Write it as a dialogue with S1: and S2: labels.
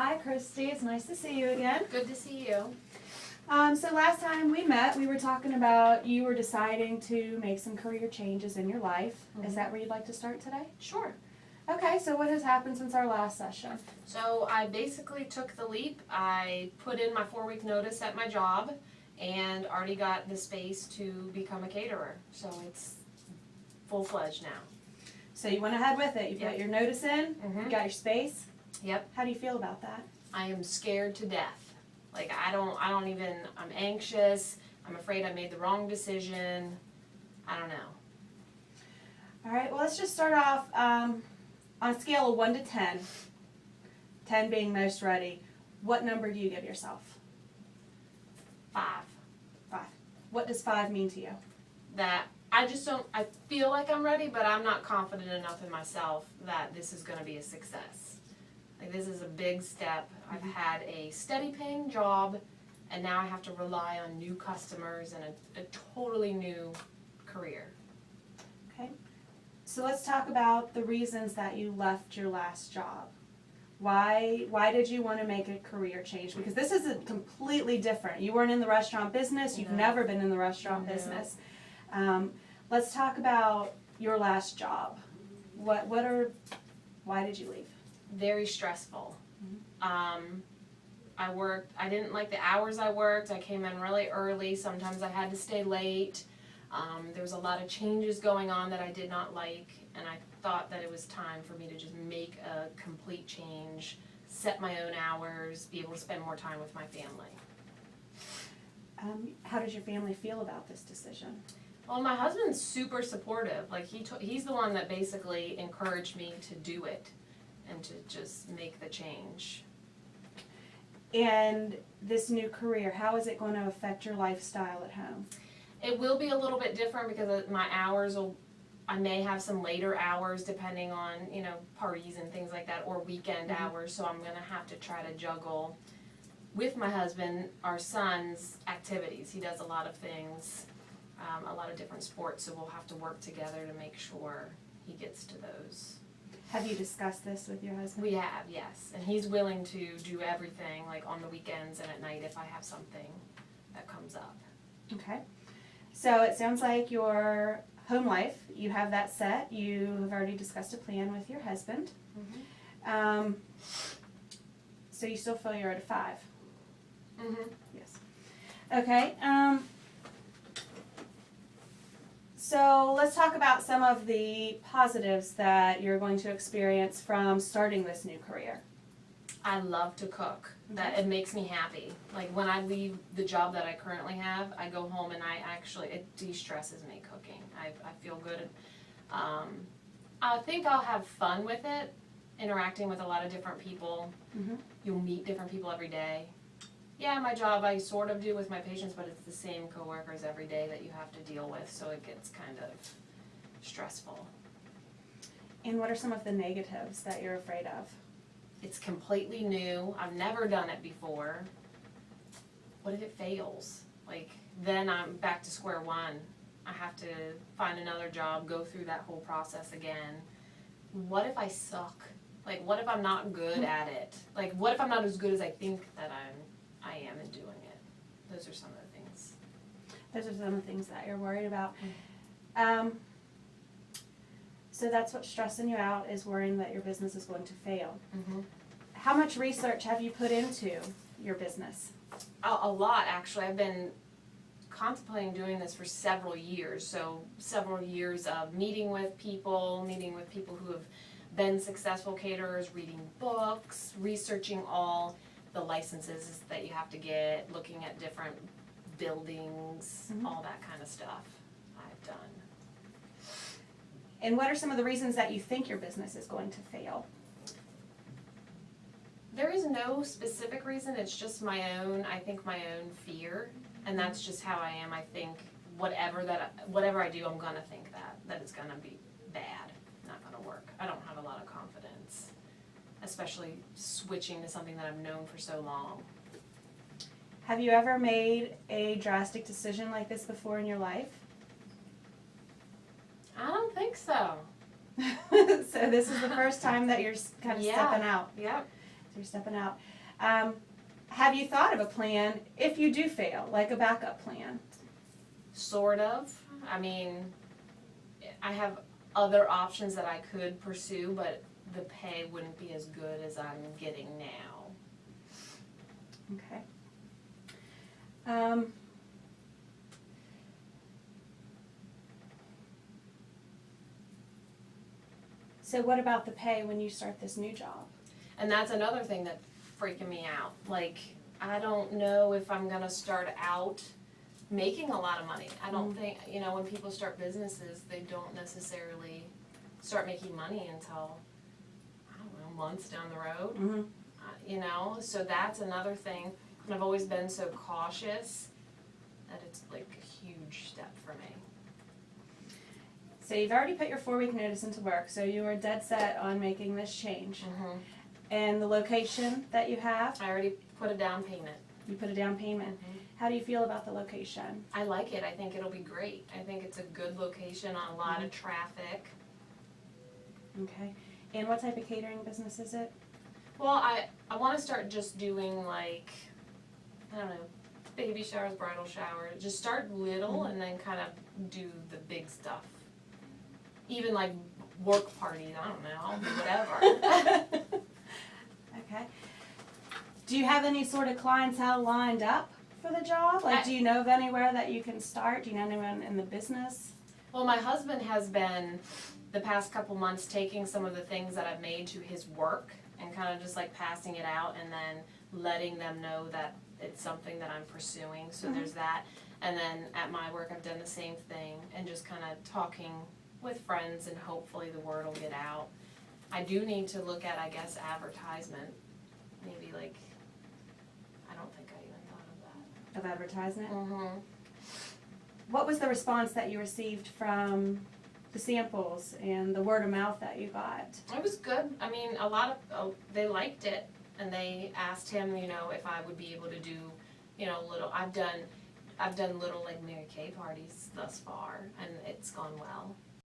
S1: Hi, Christy. It's nice to see you again.
S2: Good to see you.
S1: So last time we met, we were talking about you were deciding to make some career changes in your life. Is that where you'd like to start today?
S2: Sure.
S1: Okay, so what has happened since our last session?
S2: So I basically took the leap. I put in my 4-week notice at my job and already got the space to become a caterer. So it's full-fledged now.
S1: So you went ahead with it. You put your notice in, you got your space.
S2: Yep.
S1: How do you feel about that?
S2: I am scared to death. Like I'm anxious. I'm afraid I made the wrong decision. I don't know.
S1: All right, well, let's just start off on a scale of 1 to 10, 10 being most ready. What number do you give yourself?
S2: 5.
S1: 5. What does 5 mean to you?
S2: That I feel like I'm ready, but I'm not confident enough in myself that this is going to be a success. Like, this is a big step. I've had a steady paying job, and now I have to rely on new customers and a totally new career.
S1: Okay. So let's talk about the reasons that you left your last job. Why did you want to make a career change? Because this is completely different. You weren't in the restaurant business. You've never been in the restaurant business. Let's talk about your last job. Why did you leave?
S2: Very stressful. I didn't like the hours I worked. I came in really early. Sometimes I had to stay late. There was a lot of changes going on that I did not like, and I thought that it was time for me to just make a complete change, set my own hours, be able to spend more time with my family.
S1: How does your family feel about this decision?
S2: Well, my husband's super supportive. Like, he's the one that basically encouraged me to do it and to just make the change.
S1: And this new career, how is it going to affect your lifestyle at home?
S2: It will be a little bit different because my hours I may have some later hours depending on, parties and things like that, or weekend hours, so I'm going to have to try to juggle with my husband our son's activities. He does a lot of things, a lot of different sports, so we'll have to work together to make sure he gets to those.
S1: Have you discussed this with your husband?
S2: We have, yes, and he's willing to do everything, like on the weekends and at night if I have something that comes up. Okay.
S1: So it sounds like your home life, you have that set. You have already discussed a plan with your husband. So you still feel you're at a 5? Yes. Okay. So let's talk about some of the positives that you're going to experience from starting this new career.
S2: I love to cook. That it makes me happy. Like, when I leave the job that I currently have, I go home and it de-stresses me cooking. I feel good. I think I'll have fun with it, interacting with a lot of different people. You'll meet different people every day. Yeah, my job I sort of do with my patients, but it's the same coworkers every day that you have to deal with, so it gets kind of stressful.
S1: And what are some of the negatives that you're afraid of?
S2: It's completely new. I've never done it before. What if it fails? Like, then I'm back to square one. I have to find another job, go through that whole process again. What if I suck? Like, what if I'm not good at it? Like, what if I'm not as good as I think that I am in doing it? Those are some of the things.
S1: Those are some of the things that you're worried about. So that's what's stressing you out, is worrying that your business is going to fail. How much research have you put into your business?
S2: A lot, actually. I've been contemplating doing this for several years. So several years of meeting with people who have been successful caterers, reading books, researching all the licenses that you have to get, looking at different buildings, all that kind of stuff I've done.
S1: And what are some of the reasons that you think your business is going to fail?
S2: There is no specific reason. It's just my own fear, and that's just how I am. I think whatever I do, I'm gonna think that it's gonna be bad, not gonna work. I don't have a lot of confidence, especially switching to something that I've known for so long.
S1: Have you ever made a drastic decision like this before in your life?
S2: I don't think so.
S1: So this is the first time that you're kind of stepping out.
S2: Yep.
S1: So you're stepping out. Have you thought of a plan if you do fail, like a backup plan?
S2: Sort of. I mean, I have other options that I could pursue, but the pay wouldn't be as good as I'm getting now.
S1: Okay. So what about the pay when you start this new job?
S2: And that's another thing that's freaking me out. Like, I don't know if I'm gonna start out making a lot of money. I don't think, when people start businesses, they don't necessarily start making money until, I don't know, months down the road.
S1: Mm-hmm.
S2: So that's another thing. And I've always been so cautious that it's like a huge step for me.
S1: So you've already put your 4-week notice into work, so you are dead set on making this change.
S2: Mm-hmm.
S1: And the location that you have,
S2: I already put a down payment.
S1: you put a down payment.
S2: Mm-hmm.
S1: How do you feel about the location?
S2: I like it. I think it'll be great. I think it's a good location on a lot of traffic.
S1: Okay. And what type of catering business is it?
S2: Well, I want to start just doing like, I don't know, baby showers, bridal showers. Just start little and then kind of do the big stuff. Even like work parties, I don't know, I'll do whatever.
S1: Okay. Do you have any sort of clientele lined up for the job? Like, do you know of anywhere that you can start? Do you know anyone in the business?
S2: Well, my husband has been, the past couple months, taking some of the things that I've made to his work and kind of just like passing it out and then letting them know that it's something that I'm pursuing. So there's that. And then at my work, I've done the same thing and just kind of talking with friends and hopefully the word will get out. I do need to look at, I guess, advertisement. Maybe like, I don't think I even thought of
S1: Of advertisement?
S2: that. Mm-hmm.
S1: What was the response that you received from the samples and the word of mouth that you got?
S2: It was good. I mean, a lot of, they liked it and they asked him, if I would be able to do, little, I've done little like Mary Kay parties thus far and it's gone well.